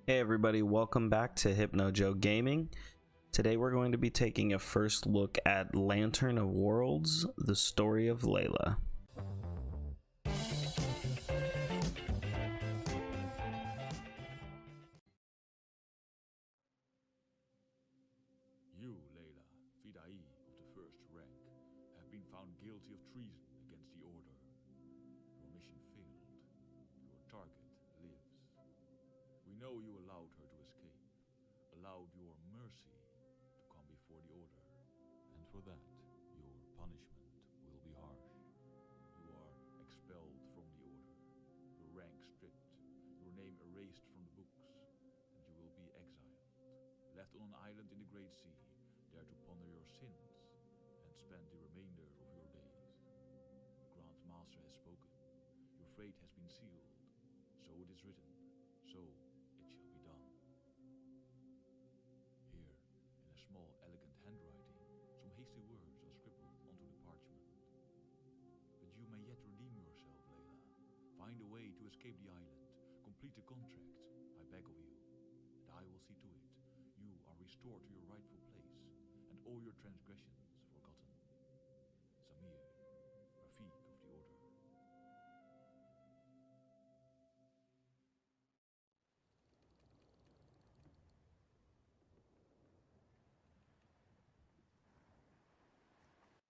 Hey everybody, welcome back to Hypno Joe Gaming. Today we're going to be taking a first look at Lantern of Worlds, the story of Layla. You, Layla, Fidai of the first rank, have been found guilty of treason against the Order. Your mission failed. Your target lives. We know you allowed her to escape, allowed your mercy to come before the Order. And for that, your punishment will be harsh. You are expelled from the Order, your rank stripped, your name erased from the books, and you will be exiled, left on an island in the Great Sea, there to ponder your sins and spend the remainder of your days. The Grand Master has spoken. Your fate has been sealed. So it is written. So it shall be done. Here, in a small, elegant handwriting, some hasty words are scribbled onto the parchment. But you may yet redeem yourself, Layla. Find a way to escape the island. Complete the contract, I beg of you. And I will see to it. You are restored to your rightful place, and all your transgressions forgotten. Samir, Rafiq of the Order.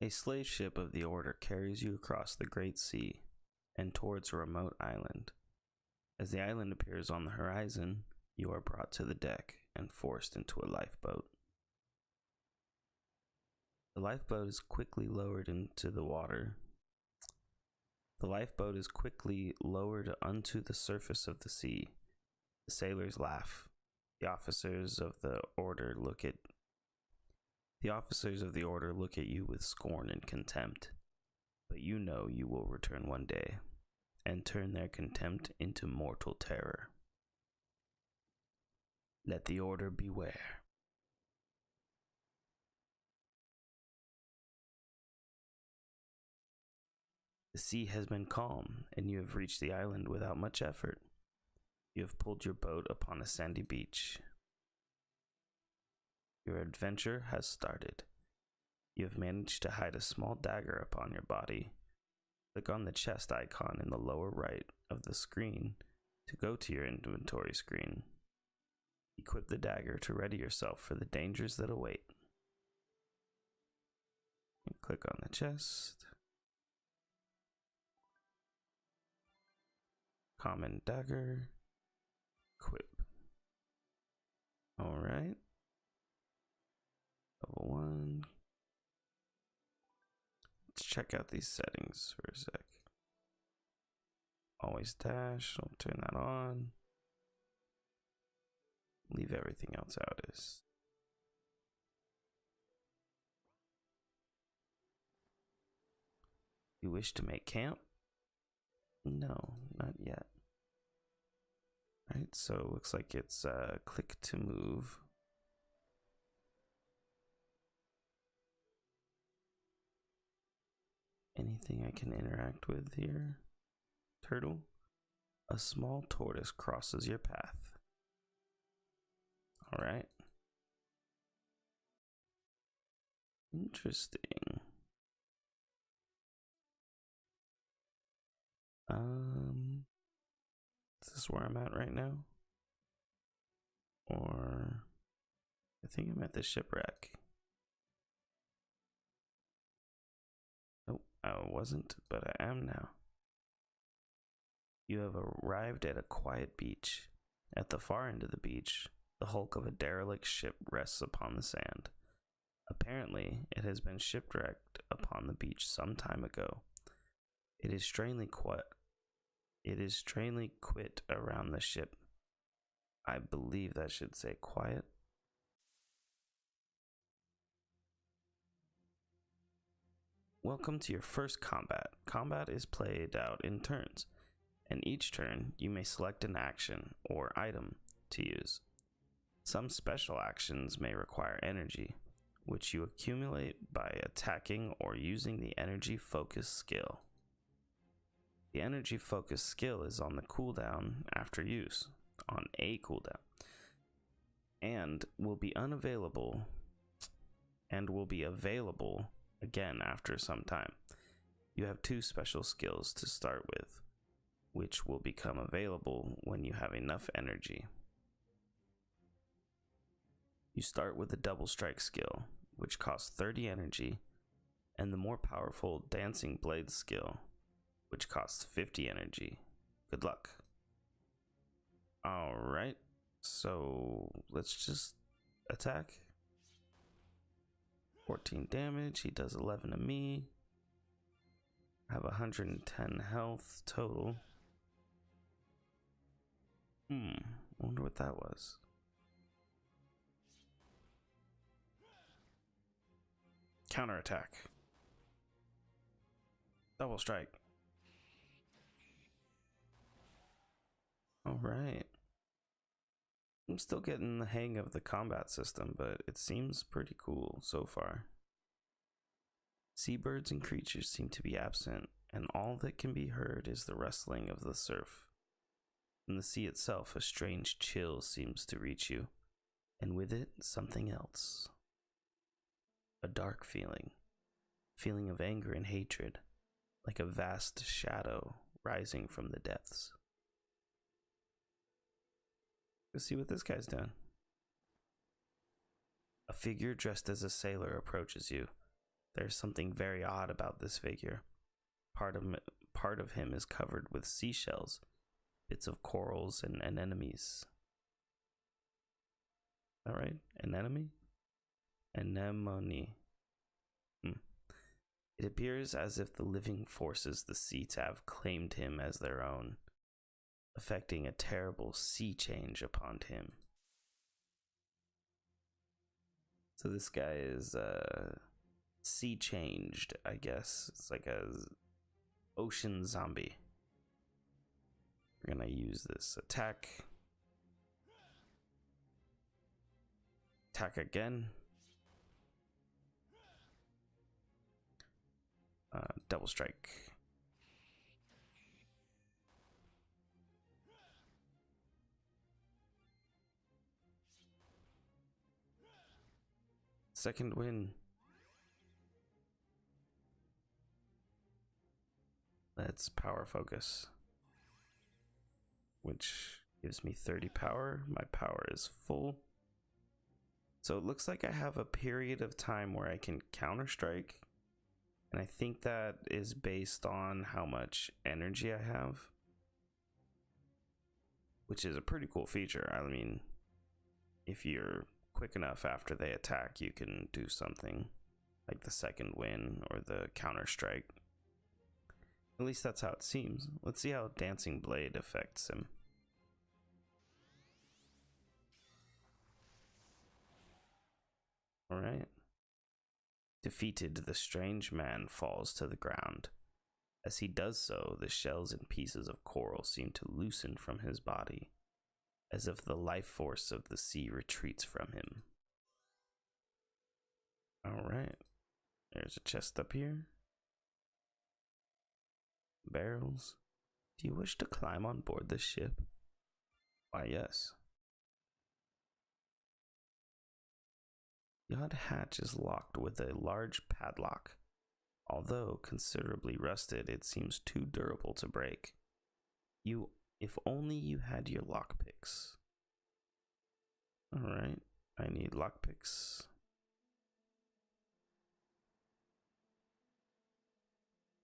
A slave ship of the Order carries you across the Great Sea and towards a remote island. As the island appears on the horizon, you are brought to the deck and forced into a lifeboat. The lifeboat is quickly lowered into the water. The lifeboat is quickly lowered onto the surface of the sea. The sailors laugh. The officers of the Order look at you with scorn and contempt. But you know you will return one day and turn their contempt into mortal terror. Let the Order beware. The sea has been calm, and you have reached the island without much effort. You have pulled your boat upon a sandy beach. Your adventure has started. You have managed to hide a small dagger upon your body. Click on the chest icon in the lower right of the screen to go to your inventory screen. Equip the dagger to ready yourself for the dangers that await. And click on the chest. Common dagger. Equip. Alright. Level 1. Let's check out these settings for a sec. Always dash. I'll turn that on. Leave everything else out as. You wish to make camp? No, not yet. Right, so it looks like it's click to move. Anything I can interact with here? Turtle? A small tortoise crosses your path. Alright. Interesting. Is this where I'm at right now? Or I think I'm at the shipwreck. Nope, I wasn't, but I am now. You have arrived at a quiet beach. At the far end of the beach, the hulk of a derelict ship rests upon the sand. Apparently, it has been shipwrecked upon the beach some time ago. It is strangely quit around the ship. I believe that should say quiet. Welcome to your first combat. Combat is played out in turns, and each turn you may select an action or item to use. Some special actions may require energy, which you accumulate by attacking or using the energy focus skill. The energy focus skill is on the cooldown after use, on a cooldown. and will be available again after some time. You have 2 special skills to start with, which will become available when you have enough energy. You start with the double strike skill, which costs 30 energy, and the more powerful dancing blade skill, which costs 50 energy. Good luck. Alright, so let's just attack. 14 damage, he does 11 to me. I have 110 health total. Wonder what that was. Counterattack. Double strike. Alright. I'm still getting the hang of the combat system, but it seems pretty cool so far. Seabirds and creatures seem to be absent, and all that can be heard is the rustling of the surf. In the sea itself, a strange chill seems to reach you, and with it, something else. A dark feeling of anger and hatred, like a vast shadow rising from the depths. Let's see what this guy's doing. A figure dressed as a sailor approaches you. There's something very odd about this figure. Part of him is covered with seashells, bits of corals, and anemones. All right, anemone? Anemone. It appears as if the living forces the sea have claimed him as their own, affecting a terrible sea change upon him. So this guy is sea changed, I guess. It's like a ocean zombie. We're gonna use this attack. Attack again. Double strike. Second win. Let's power focus, which gives me 30 power. My power is full. So it looks like I have a period of time where I can counter strike. And I think that is based on how much energy I have, which is a pretty cool feature. I mean, if you're quick enough after they attack, you can do something like the second win or the counter strike. At least that's how it seems. Let's see how Dancing Blade affects him. Alright. Defeated, the strange man falls to the ground. As he does so, the shells and pieces of coral seem to loosen from his body, as if the life force of the sea retreats from him. Alright. There's a chest up here. Barrels. Do you wish to climb on board the ship? Why, yes. The odd hatch is locked with a large padlock. Although considerably rusted, it seems too durable to break. If only you had your lockpicks. Alright, I need lockpicks.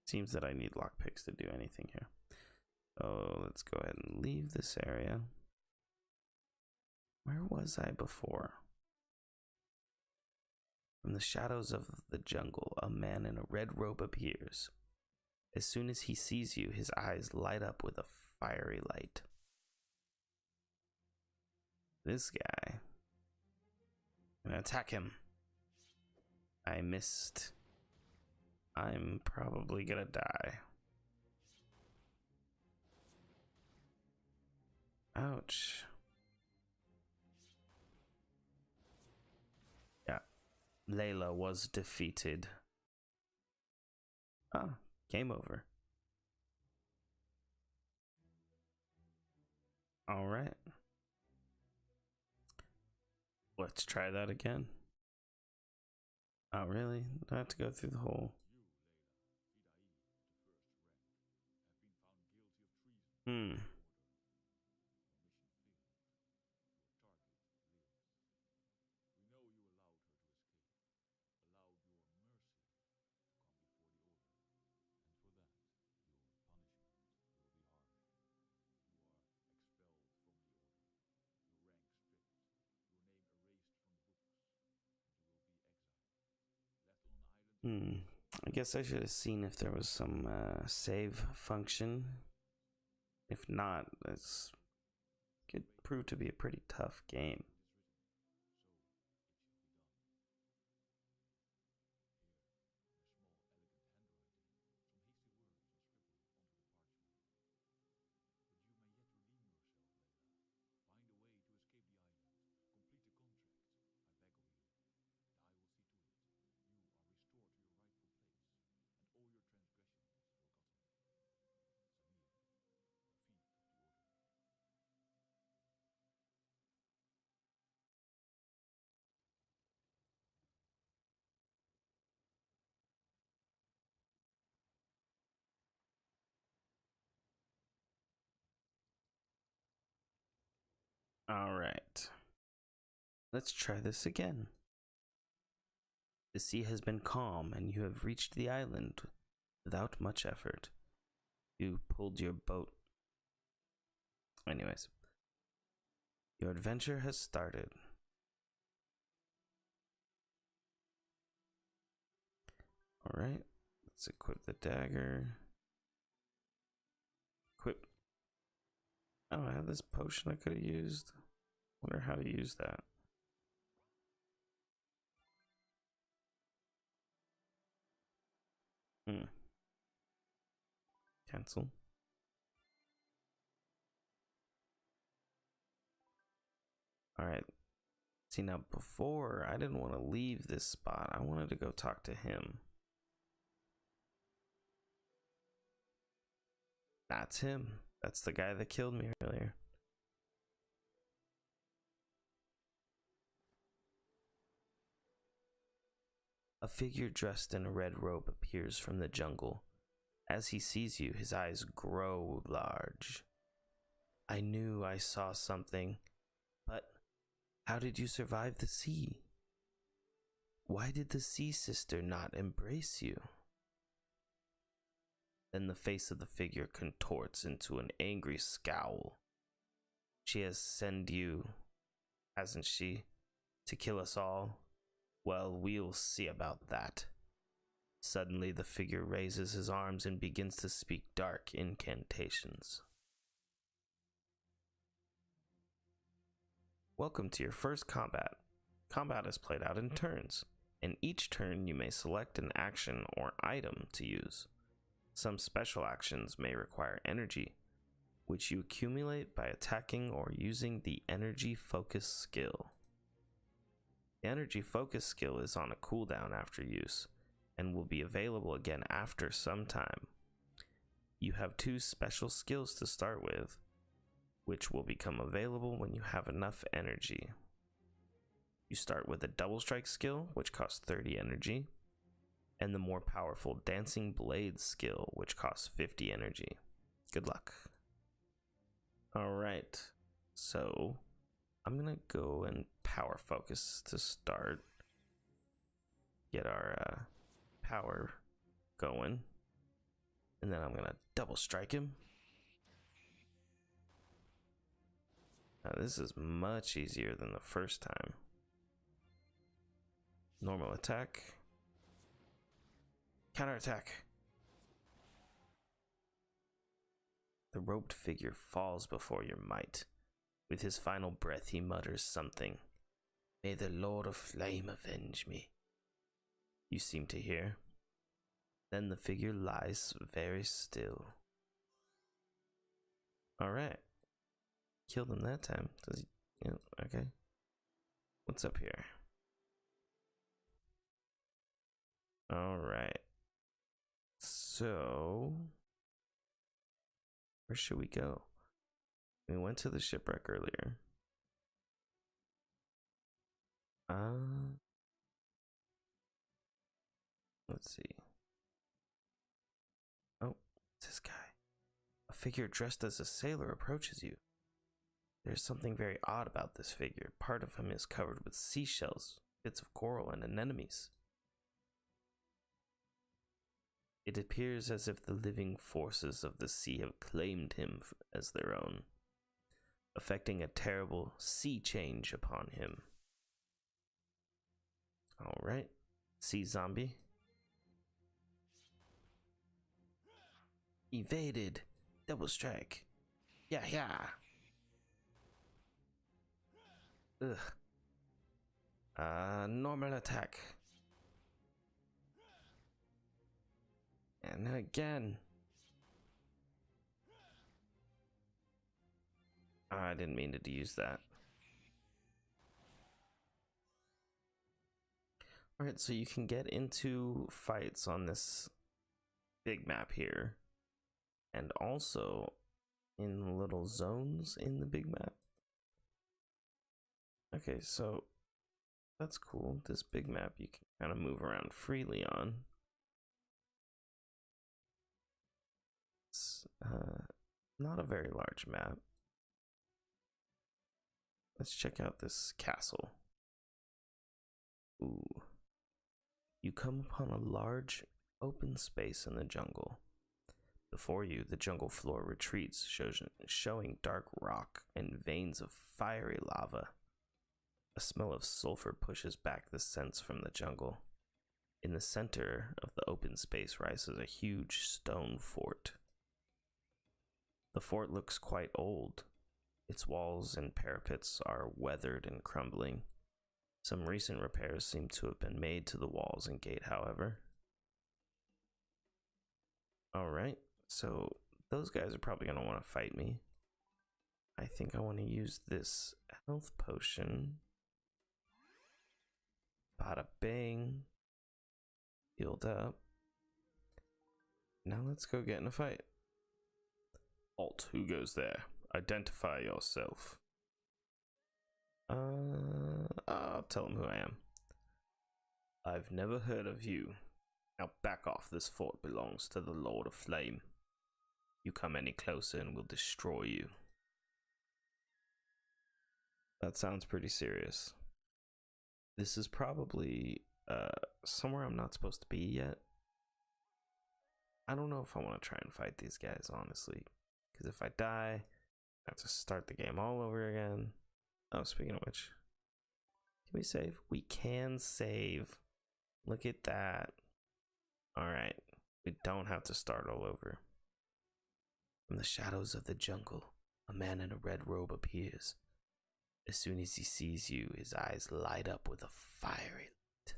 Seems that I need lockpicks to do anything here. Oh, let's go ahead and leave this area. Where was I before? From the shadows of the jungle, a man in a red robe appears. As soon as he sees you, his eyes light up with a fiery light. This guy. I'm gonna attack him. I missed. I'm probably gonna die. Ouch. Yeah. Layla was defeated. Ah, game over. Alright. Let's try that again. Oh, really? I have to go through the whole. Hmm. Hmm. I guess I should have seen if there was some save function. If not, this could prove to be a pretty tough game. All right. Let's try this again. The sea has been calm and you have reached the island without much effort. You pulled your boat. Anyways, your adventure has started. All right. Let's equip the dagger. Equip. Oh, I have this potion I could have used. Wonder how to use that. Cancel. All right. See, now before, I didn't want to leave this spot. I wanted to go talk to him. That's him. That's the guy that killed me earlier. A figure dressed in a red robe appears from the jungle. As he sees you, his eyes grow large. I knew I saw something, but how did you survive the sea? Why did the sea sister not embrace you? Then the face of the figure contorts into an angry scowl. She has sent you, hasn't she, to kill us all? Well, we'll see about that. Suddenly, the figure raises his arms and begins to speak dark incantations. Welcome to your first combat. Combat is played out in turns. In each turn, you may select an action or item to use. Some special actions may require energy, which you accumulate by attacking or using the energy focus skill. The energy focus skill is on a cooldown after use and will be available again after some time. You have 2 special skills to start with, which will become available when you have enough energy. You start with a double strike skill, which costs 30 energy, and the more powerful dancing blade skill, which costs 50 energy. Good luck. Alright, so I'm gonna go and power focus to start. Get our power going. And then I'm gonna double strike him. Now this is much easier than the first time. Normal attack. Counterattack. The robed figure falls before your might. With his final breath, he mutters something. May the Lord of Flame avenge me. You seem to hear. Then the figure lies very still. Alright. Killed him that time. Does he? Yeah, okay. What's up here? Alright. So, where should we go? We went to the shipwreck earlier. Let's see. Oh, it's this guy. A figure dressed as a sailor approaches you. There's something very odd about this figure. Part of him is covered with seashells, bits of coral, and anemones. It appears as if the living forces of the sea have claimed him as their own, effecting a terrible sea change upon him. Alright, sea zombie. Evaded. Double strike. Yeah. Ugh. Normal attack. And again. I didn't mean to use that. Alright, so you can get into fights on this big map here. And also in little zones in the big map. Okay, so that's cool. This big map you can kind of move around freely on. It's not a very large map. Let's check out this castle. Ooh. You come upon a large open space in the jungle. Before you, the jungle floor retreats, showing dark rock and veins of fiery lava. A smell of sulfur pushes back the scents from the jungle. In the center of the open space rises a huge stone fort. The fort looks quite old. Its walls and parapets are weathered and crumbling. Some recent repairs seem to have been made to the walls and gate, however. Alright, so those guys are probably going to want to fight me. I think I want to use this health potion. Bada bang. Healed up. Now let's go get in a fight. Alt, who goes there? Identify yourself. I'll tell him who I am. I've never heard of you. Now back off, this fort belongs to the Lord of Flame. You come any closer and we'll destroy you. That sounds pretty serious. This is probably somewhere I'm not supposed to be yet. I don't know if I want to try and fight these guys, honestly. Because if I die, I have to start the game all over again. Oh, speaking of which, can we save? We can save. Look at that. Alright, we don't have to start all over. From the shadows of the jungle, a man in a red robe appears. As soon as he sees you, his eyes light up with a fiery light.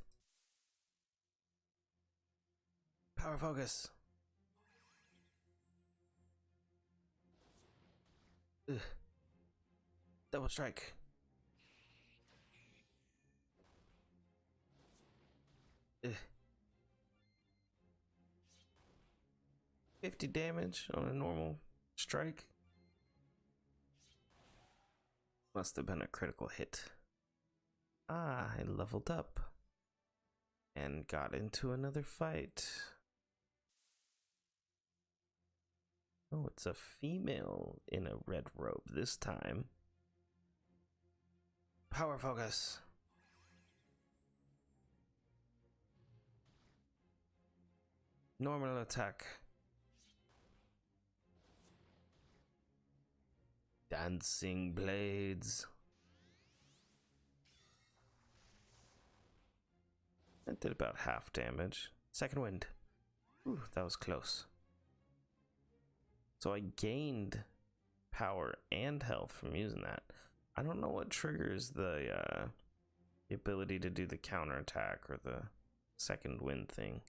Power focus. Ugh. Double strike. Ugh. 50 damage on a normal strike. Must have been a critical hit. Ah, I leveled up and got into another fight. Oh, it's a female in a red robe this time. Power focus. Normal attack. Dancing blades. That did about half damage. Second wind. Ooh, that was close. So I gained power and health from using that. I don't know what triggers the ability to do the counterattack or the second wind thing.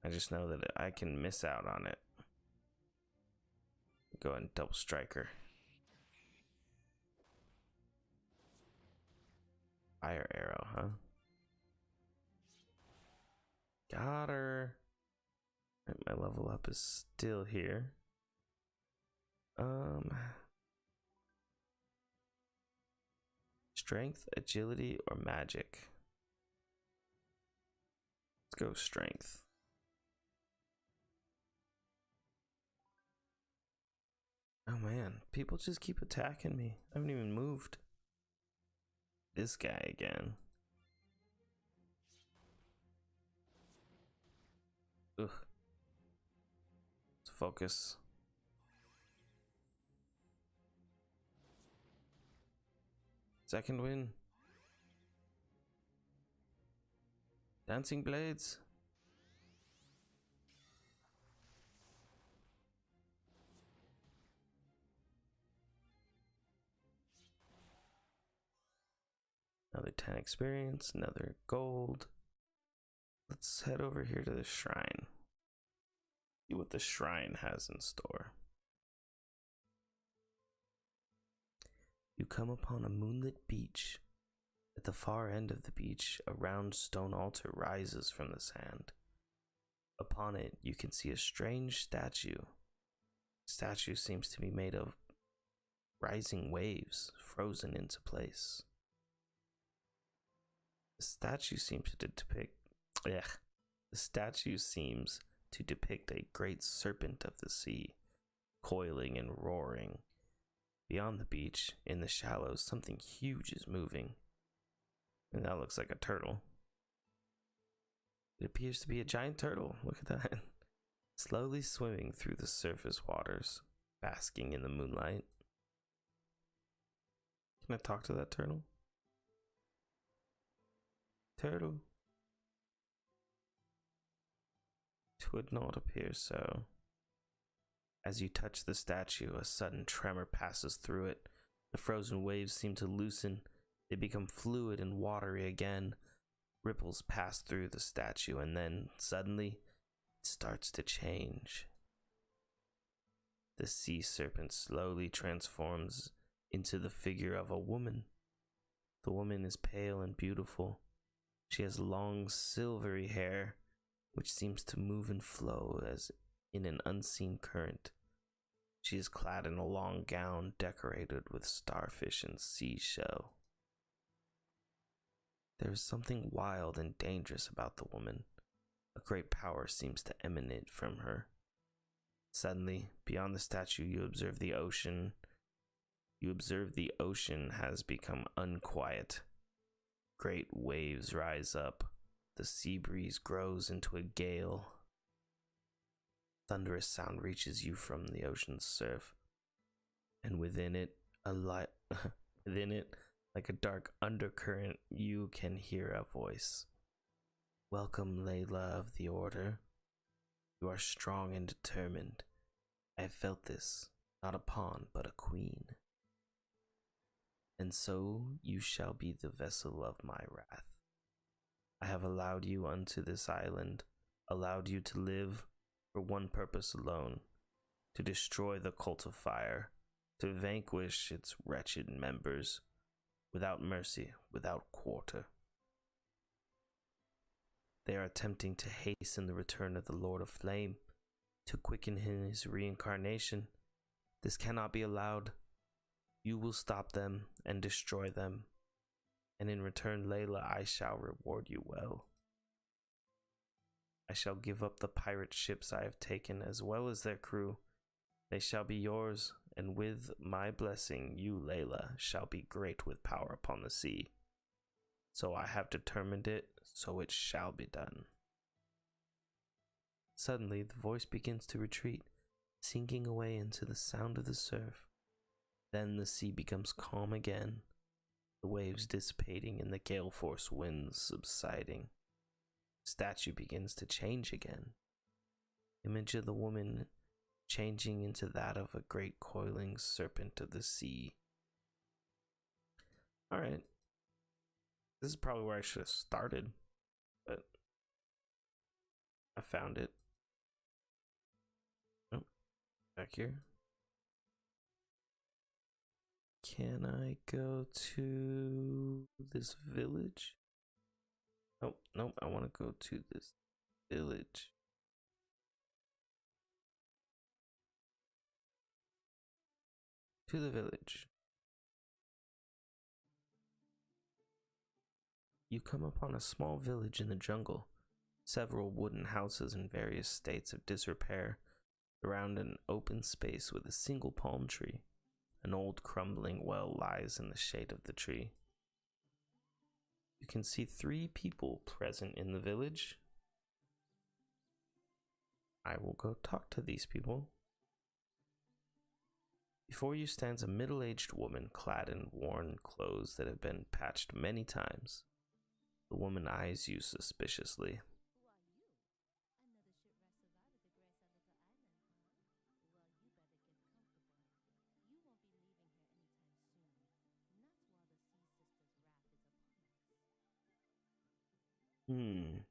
I just know that I can miss out on it. Go ahead and double striker. Fire arrow, huh? Got her. My level up is still here. Um, Strength, agility, or magic? Let's go strength. Oh man, people just keep attacking me. I haven't even moved. This guy again. Ugh. Let's focus. Second win. Dancing blades. Another 10 experience, another gold. Let's head over here to the shrine. See what the shrine has in store. You come upon a moonlit beach. At the far end of the beach, a round stone altar rises from the sand. Upon it, you can see a strange statue. The statue seems to be made of rising waves, frozen into place. The statue seems to depict a great serpent of the sea, coiling and roaring. Beyond the beach, in the shallows, something huge is moving. And that looks like a turtle. It appears to be a giant turtle. Look at that. Slowly swimming through the surface waters, basking in the moonlight. Can I talk to that turtle? Turtle. It would not appear so. As you touch the statue, a sudden tremor passes through it. The frozen waves seem to loosen. They become fluid and watery again. Ripples pass through the statue, and then, suddenly, it starts to change. The sea serpent slowly transforms into the figure of a woman. The woman is pale and beautiful. She has long, silvery hair, which seems to move and flow as in an unseen current. She is clad in a long gown decorated with starfish and seashell. There is something wild and dangerous about the woman. A great power seems to emanate from her. Suddenly, beyond the statue, you observe the ocean. The ocean has become unquiet. Great waves rise up. The sea breeze grows into a gale. Thunderous sound reaches you from the ocean's surf, and within it, like a dark undercurrent, you can hear a voice. Welcome, Layla of the Order. You are strong and determined. I have felt this, not a pawn, but a queen. And so you shall be the vessel of my wrath. I have allowed you unto this island, allowed you to live for one purpose alone, to destroy the cult of fire, to vanquish its wretched members, without mercy, without quarter. They are attempting to hasten the return of the Lord of Flame, to quicken his reincarnation. This cannot be allowed. You will stop them and destroy them, and in return, Layla, I shall reward you well. I shall give up the pirate ships I have taken, as well as their crew. They shall be yours, and with my blessing, you, Layla, shall be great with power upon the sea. So I have determined it, so it shall be done. Suddenly, the voice begins to retreat, sinking away into the sound of the surf. Then the sea becomes calm again, the waves dissipating and the gale-force winds subsiding. The statue begins to change again. Image of the woman changing into that of a great coiling serpent of the sea. Alright. This is probably where I should have started, but I found it. Oh, back here. Can I go to this village? Oh, no, I want to go to this village. to the village. You come upon a small village in the jungle. Several wooden houses in various states of disrepair surround an open space with a single palm tree. An old crumbling well lies in the shade of the tree. You can see 3 people present in the village. I will go talk to these people. Before you stands a middle-aged woman clad in worn clothes that have been patched many times. The woman eyes you suspiciously.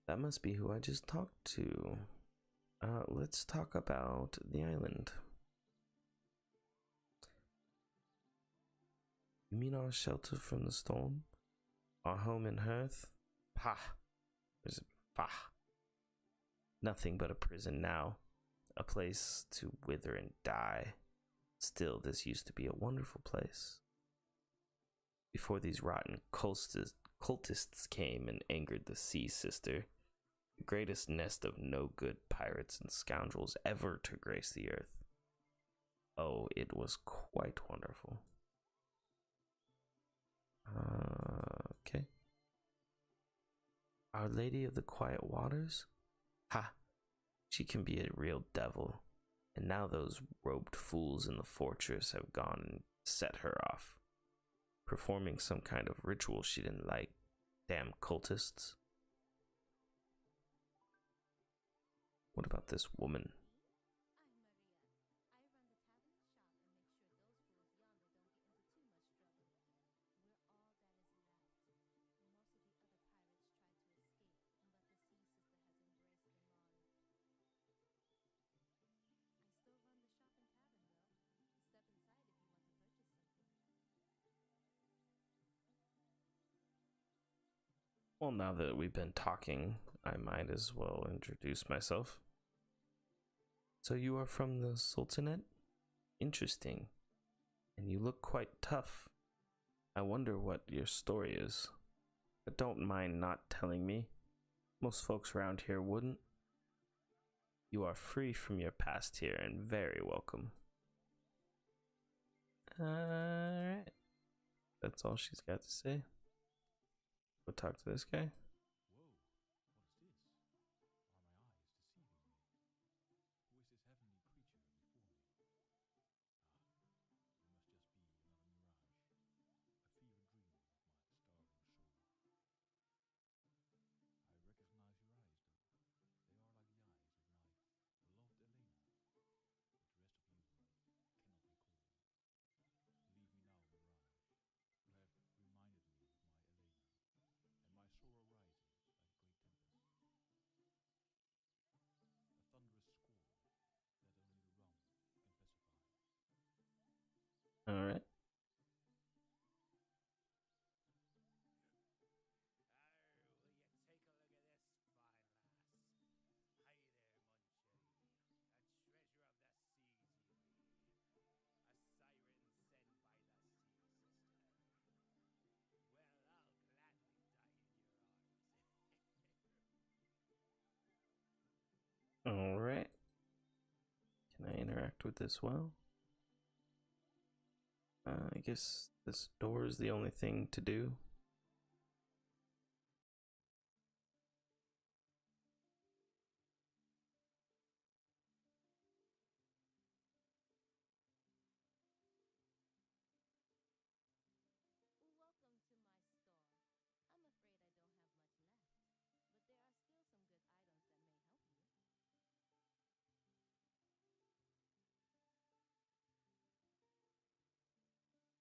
That must be who I just talked to. Let's talk about the island. You mean our shelter from the storm? Our home and hearth? Pah! There's pah! Nothing but a prison now. A place to wither and die. Still, this used to be a wonderful place. Before these rotten cultists came and angered the Sea Sister, the greatest nest of no-good pirates and scoundrels ever to grace the earth. Oh, it was quite wonderful. Okay. Our Lady of the Quiet Waters? Ha! She can be a real devil. And now those robed fools in the fortress have gone and set her off, performing some kind of ritual she didn't like. Damn cultists. What about this woman? Well, now that we've been talking, I might as well introduce myself. So you are from the Sultanate? Interesting. And you look quite tough. I wonder what your story is. But don't mind not telling me. Most folks around here wouldn't. You are free from your past here and very welcome. Alright. That's all she's got to say. We'll talk to this guy. Whoa, what is this? Are my eyes deceiving me? Who is this heavenly creature before me? Ah, it must just be another mirage, a fever dream of my starving soul. I recognize your eyes, though. They are like the eyes of my beloved Elena, but the rest of you I cannot recall. Leave me now, mirage. You have reminded me of my Elena, and my sorrow rises like a great tempest. A thunderous squall that only the rum can pacify. Alright. Alright. Can I interact with this well? I guess this door is the only thing to do.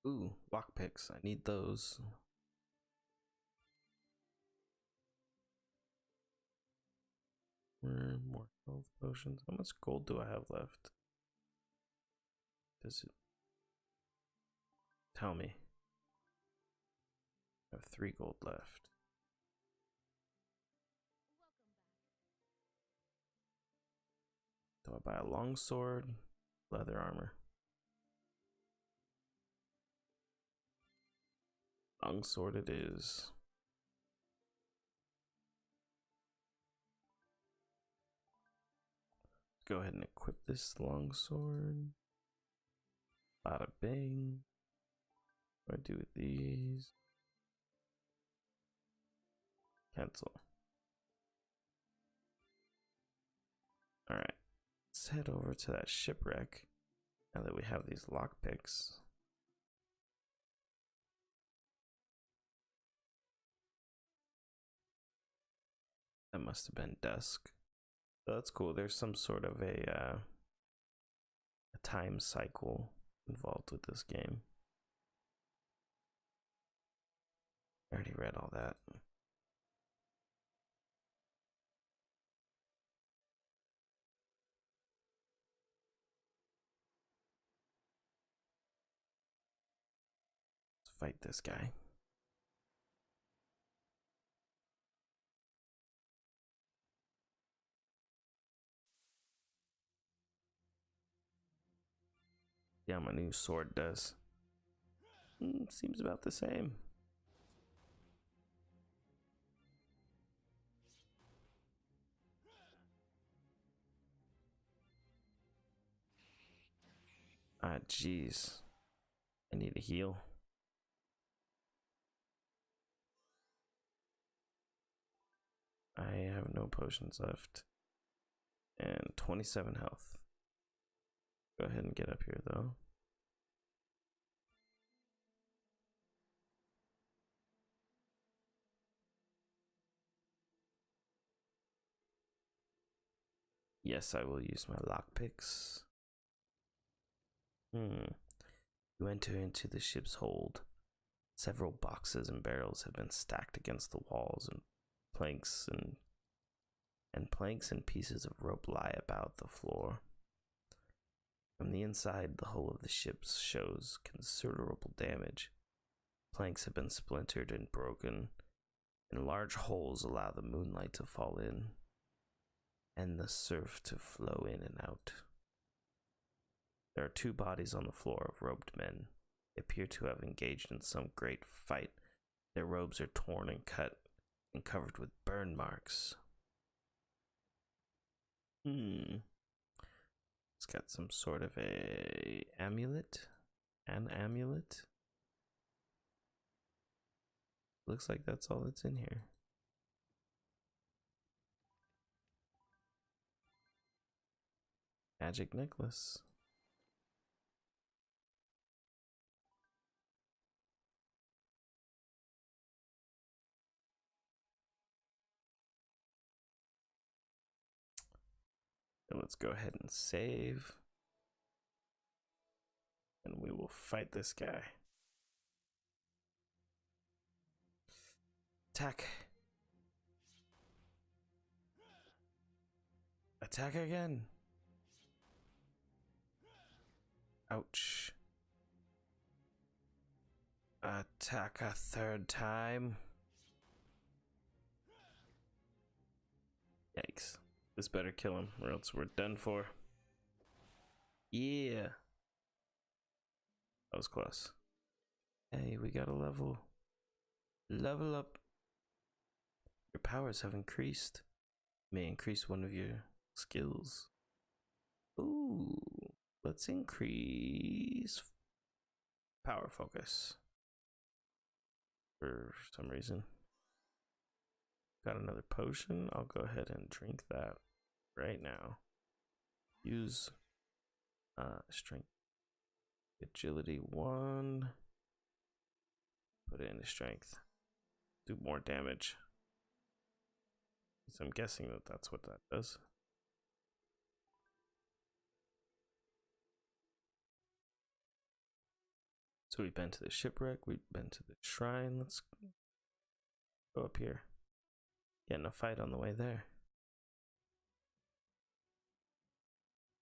Ooh, lockpicks. I need those. More health potions. How much gold do I have left? Does it tell me? I have 3 gold left. Do I buy a longsword? Leather armor. Longsword it is. Go ahead and equip this longsword. Bada bing. What do I do with these? Cancel. Alright. Let's head over to that shipwreck. Now that we have these lockpicks. That must have been dusk. So that's cool. There's some sort of a time cycle involved with this game. I already read all that. Let's fight this guy. Yeah, my new sword does. Seems about the same. Ah, jeez. I need a heal. I have no potions left. And 27 health. Go ahead and get up here, though. Yes, I will use my lockpicks. You enter into the ship's hold. Several boxes and barrels have been stacked against the walls, and planks and pieces of rope lie about the floor. From the inside, the hull of the ship shows considerable damage. Planks have been splintered and broken, and large holes allow the moonlight to fall in and the surf to flow in and out. There are two bodies on the floor of robed men. They appear to have engaged in some great fight. Their robes are torn and cut and covered with burn marks. It's got some sort of a amulet. An amulet. Looks like that's all that's in here. Magic necklace. And let's go ahead and save. And we will fight this guy. Attack. Attack again. Ouch. Attack a third time. Yikes. This better kill him or else we're done for. Yeah. That was close. Hey, we got a level. Level up. Your powers have increased. You may increase one of your skills. Ooh. Let's increase power focus. For some reason. Got another potion. I'll go ahead and drink that right now. Use strength. Agility 1. Put it into strength. Do more damage. So I'm guessing that that's what that does. So we've been to the shipwreck. We've been to the shrine. Let's go up here. Get in a fight on the way there.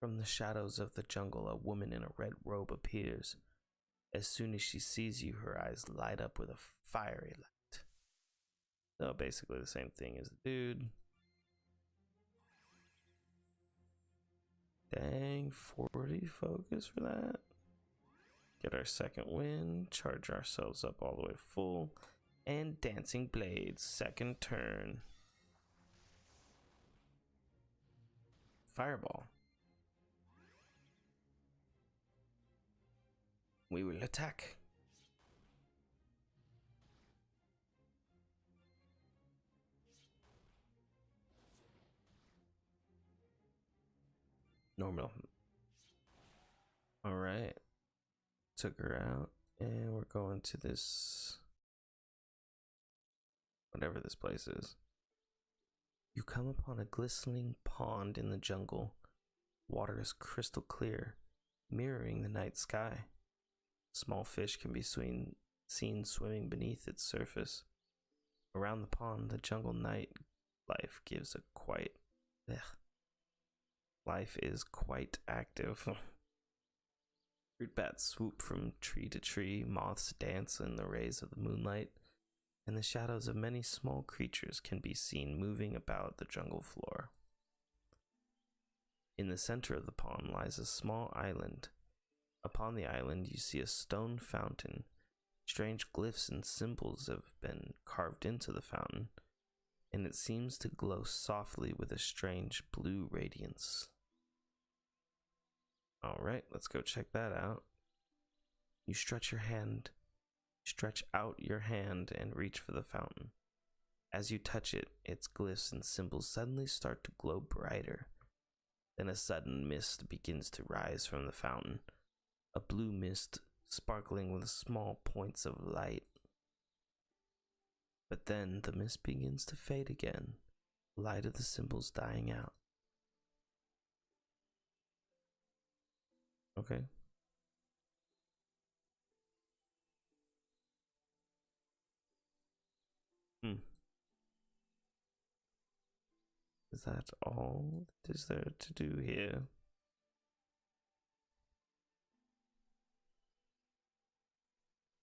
From the shadows of the jungle, a woman in a red robe appears. As soon as she sees you, her eyes light up with a fiery light. So basically the same thing as the dude. Dang, 40 focus for that? Get our second wind, charge ourselves up all the way full, and Dancing Blades, second turn. Fireball. We will attack. Normal. All right. Took her out, and we're going to this, whatever this place is. You come upon a glistening pond in the jungle. Water is crystal clear, mirroring the night sky. Small fish can be seen swimming beneath its surface. Around the pond, the jungle night life gives a quite... Life is quite active. Fruit bats swoop from tree to tree, moths dance in the rays of the moonlight, and the shadows of many small creatures can be seen moving about the jungle floor. In the center of the pond lies a small island. Upon the island, you see a stone fountain. Strange glyphs and symbols have been carved into the fountain, and it seems to glow softly with a strange blue radiance. Alright, let's go check that out. You stretch out your hand and reach for the fountain. As you touch it, its glyphs and symbols suddenly start to glow brighter. Then a sudden mist begins to rise from the fountain, a blue mist sparkling with small points of light. But then the mist begins to fade again, the light of the symbols dying out. Okay. Is that all that is there to do here?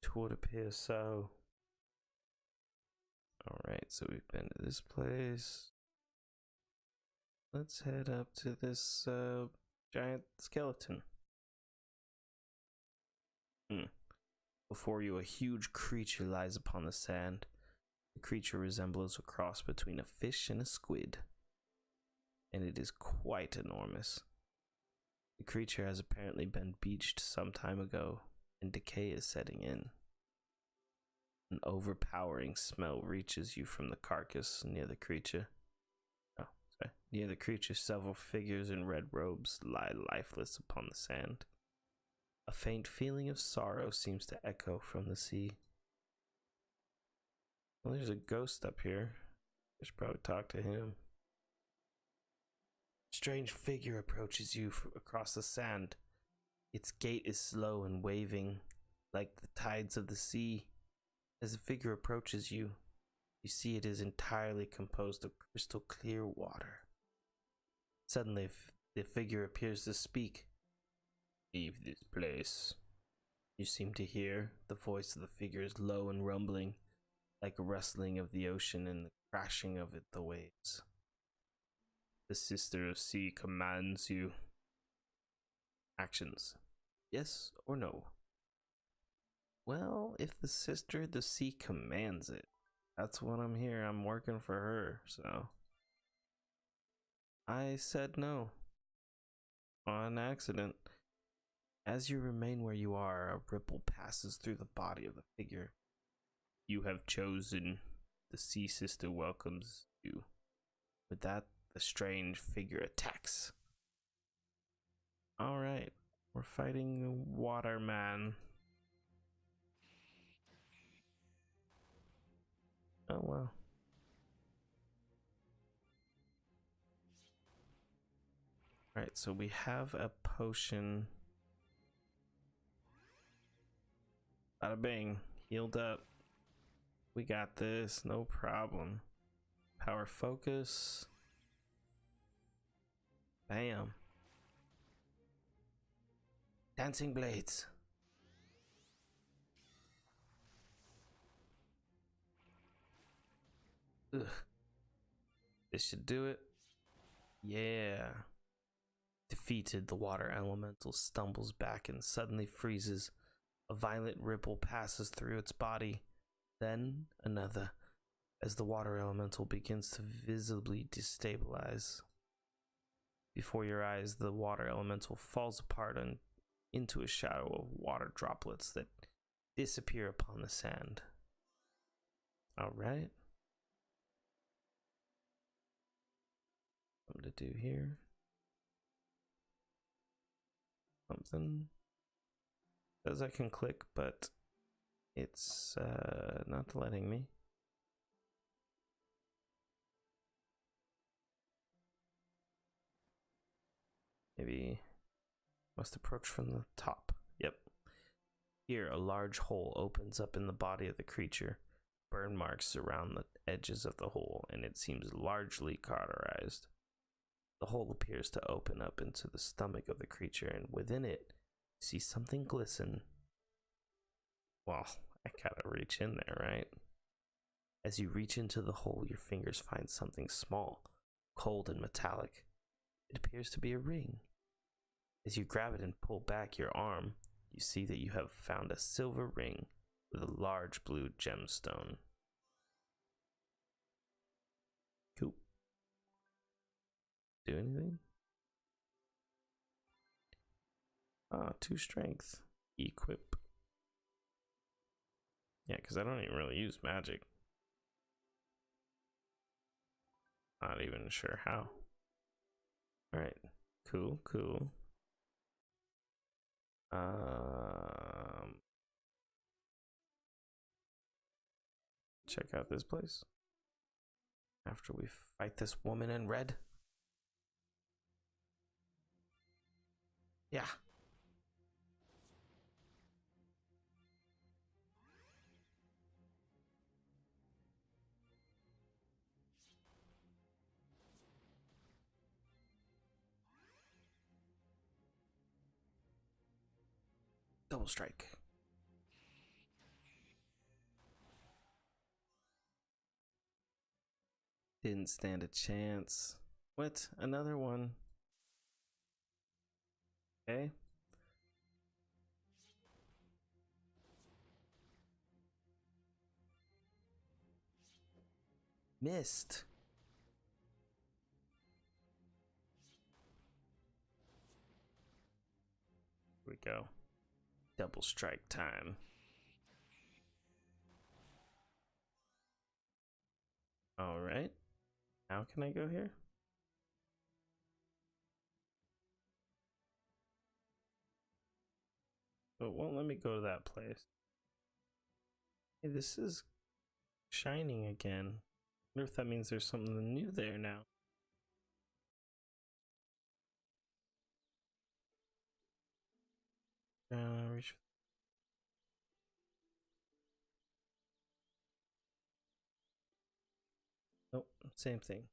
It would appear so. Alright, so we've been to this place. Let's head up to this giant skeleton. Before you, a huge creature lies upon the sand. The creature resembles a cross between a fish and a squid, and it is quite enormous. The creature has apparently been beached some time ago, and decay is setting in. An overpowering smell reaches you from the carcass near the creature. Near the creature, several figures in red robes lie lifeless upon the sand. A faint feeling of sorrow seems to echo from the sea. Well, there's a ghost up here. I should probably talk to him. A strange figure approaches you across the sand. Its gait is slow and waving, like the tides of the sea. As the figure approaches you, you see it is entirely composed of crystal clear water. Suddenly, the figure appears to speak. Leave this place. You seem to hear. The voice of the figure is low and rumbling, like a rustling of the ocean and the crashing of the waves. The Sister of Sea commands you. Actions. Yes or no? Well, if the Sister of the Sea commands it, that's what I'm here. I'm working for her, so. I said no. On accident. As you remain where you are, a ripple passes through the body of the figure. You have chosen. The Sea Sister welcomes you. With that, the strange figure attacks. Alright, we're fighting the Waterman. Oh wow. Alright, so we have a potion. Bada bing, healed up. We got this, no problem. Power focus. Bam. Dancing blades. Ugh. This should do it. Yeah. Defeated, the water elemental stumbles back and suddenly freezes. A violent ripple passes through its body, then another, as the water elemental begins to visibly destabilize. Before your eyes, the water elemental falls apart into a shadow of water droplets that disappear upon the sand. All right. Something to do here. Something. Says I can click, but it's not letting me. Maybe must approach from the top. Yep. Here, a large hole opens up in the body of the creature. Burn marks surround the edges of the hole, and it seems largely cauterized. The hole appears to open up into the stomach of the creature, and within it, you see something glisten. Well, I gotta reach in there, right? As you reach into the hole, your fingers find something small, cold and metallic. It appears to be a ring. As you grab it and pull back your arm, you see that you have found a silver ring with a large blue gemstone. Cool. Do anything? 2 strength. Equip. Yeah, because I don't even really use magic. Not even sure how. Alright. Cool. Check out this place. After we fight this woman in red. Yeah. Double strike. Didn't stand a chance. What? Another one. Okay. Missed. Here we go. Double strike time. All right. How can I go here? But it won't let me go to that place. Hey, this is shining again. I wonder if that means there's something new there now. Reach. Nope, same thing.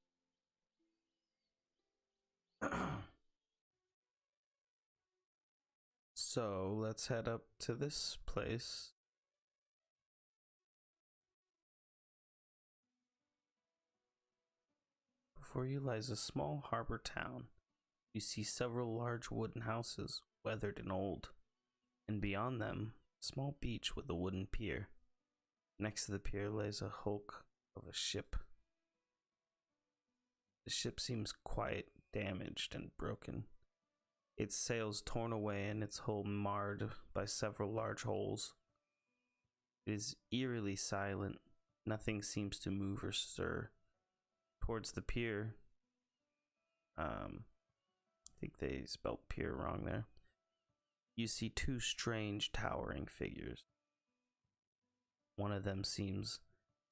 So let's head up to this place. Before you lies a small harbor town. You see several large wooden houses, weathered and old, and beyond them, a small beach with a wooden pier. Next to the pier lays a hulk of a ship. The ship seems quite damaged and broken. Its sails torn away and its hull marred by several large holes. It is eerily silent. Nothing seems to move or stir. Towards the pier, I think they spelled pier wrong there. You see 2 strange towering figures. One of them seems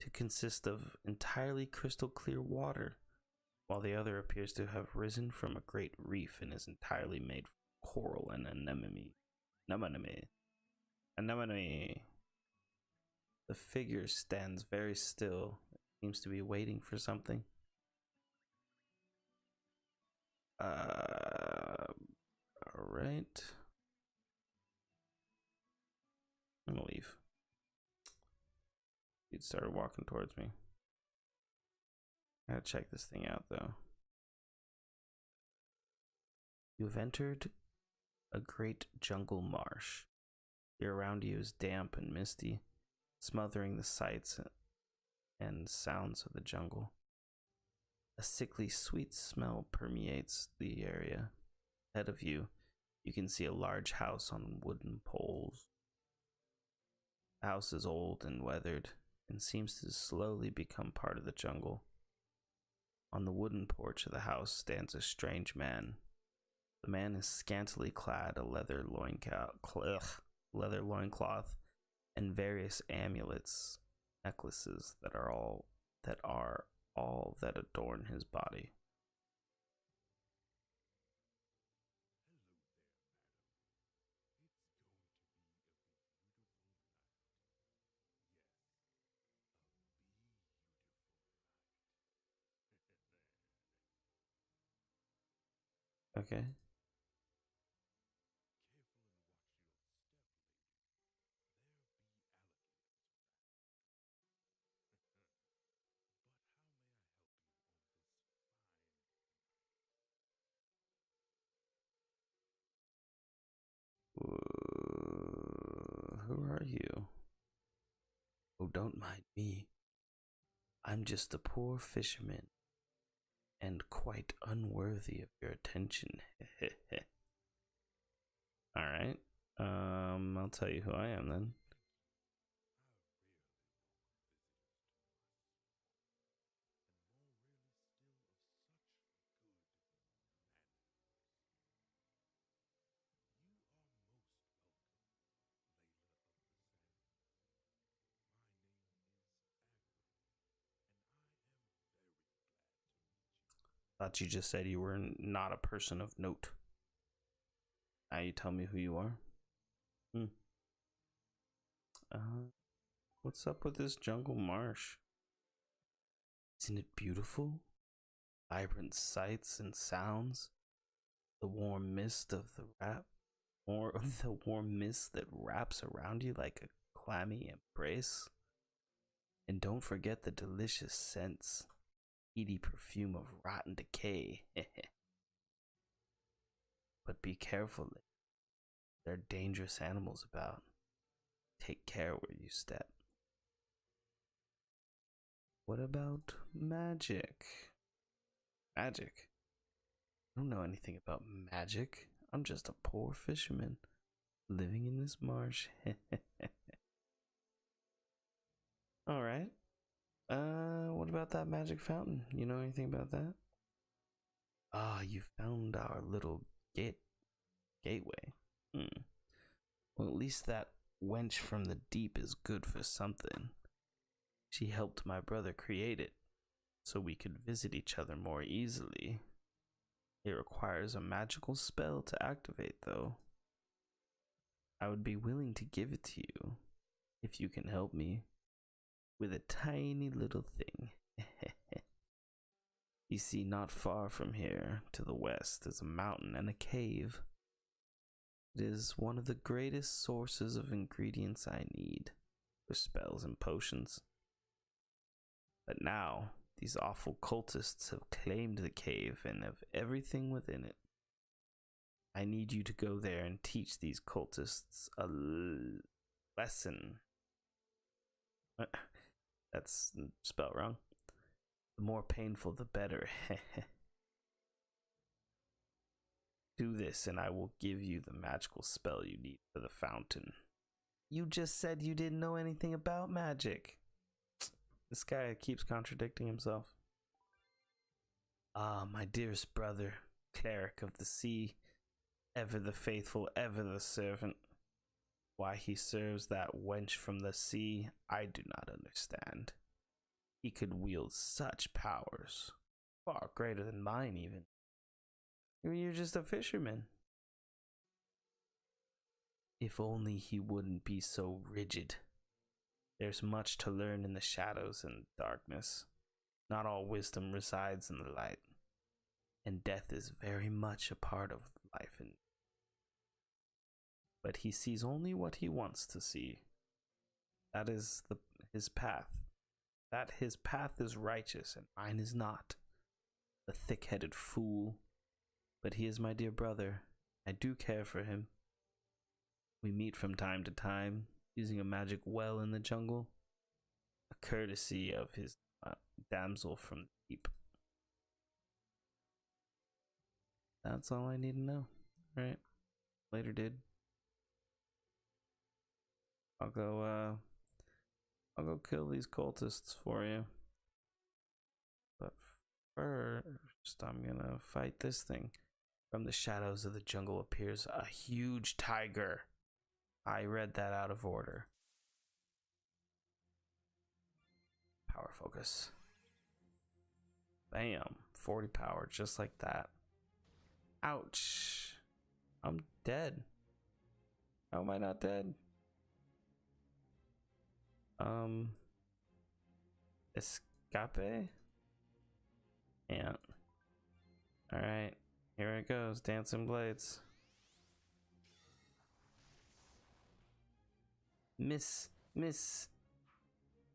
to consist of entirely crystal clear water, while the other appears to have risen from a great reef and is entirely made from coral and anemone. The figure stands very still. It seems to be waiting for something. Alright. I'm gonna leave. He started walking towards me. I gotta check this thing out though. You have entered a great jungle marsh. air around you is damp and misty, smothering the sights and sounds of the jungle. A sickly sweet smell permeates the area. Ahead of you, you can see a large house on wooden poles. The house is old and weathered and seems to slowly become part of the jungle. On the wooden porch of the house stands a strange man. The man is scantily clad, a leather loincloth, and various amulets, necklaces that are all that adorn his body. Okay. Who are you? Oh, don't mind me. I'm just a poor fisherman and quite unworthy of your attention. All right. I'll tell you who I am then. Thought you just said you were not a person of note. Now you tell me who you are. What's up with this jungle marsh? Isn't it beautiful? Vibrant sights and sounds. The warm mist of the or the warm mist that wraps around you like a clammy embrace. And don't forget the delicious scents, eaty perfume of rotten decay. But be careful, there are dangerous animals about. Take care where you step. What about magic? Magic? I don't know anything about magic. I'm just a poor fisherman living in this marsh. All right. What about that magic fountain? You know anything about that? Ah, you found our little gateway. Well, at least that wench from the deep is good for something. She helped my brother create it, so we could visit each other more easily. It requires a magical spell to activate, though. I would be willing to give it to you, if you can help me, with a tiny little thing. You see, not far from here, to the west, is a mountain and a cave. It is one of the greatest sources of ingredients I need for spells and potions. But now, these awful cultists have claimed the cave and have everything within it. I need you to go there and teach these cultists a lesson. That's spelled wrong. The more painful, the better. Do this and I will give you the magical spell you need for the fountain. You just said you didn't know anything about magic. This guy keeps contradicting himself. Ah, my dearest brother, cleric of the sea, ever the faithful, ever the servant. Why he serves that wench from the sea, I do not understand. He could wield such powers, far greater than mine even. You're just a fisherman. If only he wouldn't be so rigid. There's much to learn in the shadows and darkness. Not all wisdom resides in the light, and death is very much a part of life. But he sees only what he wants to see. That is his path. That his path is righteous, and mine is not. The thick-headed fool. But he is my dear brother. I do care for him. We meet from time to time using a magic well in the jungle, a courtesy of his damsel from the deep. That's all I need to know. All right. Later, dude. I'll go kill these cultists for you. But first, I'm gonna fight this thing. From the shadows of the jungle appears a huge tiger. I read that out of order. Power focus. Bam. 40 power, just like that. Ouch. I'm dead. How am I not dead? Escape? Yeah. Alright. Here it goes. Dancing blades. Miss.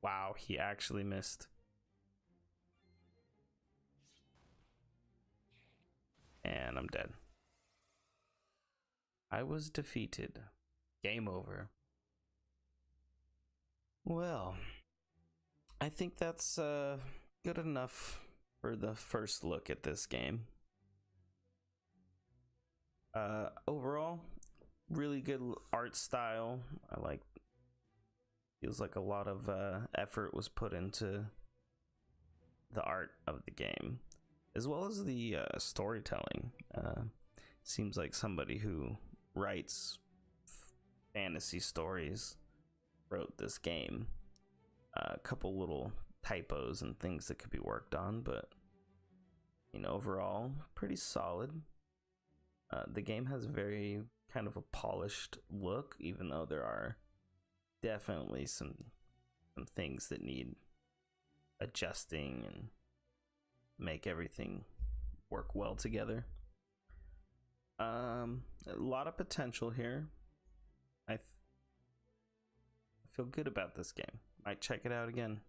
Wow, he actually missed. And I'm dead. I was defeated. Game over. Well, I think that's good enough for the first look at this game. Overall, really good art style. I like. Feels like a lot of effort was put into the art of the game, as well as the storytelling. Seems like somebody who writes fantasy stories wrote this game. A couple little typos and things that could be worked on, but overall, pretty solid. The game has very kind of a polished look, even though there are definitely some things that need adjusting and make everything work well together. A lot of potential here. I feel good about this game. Might check it out again.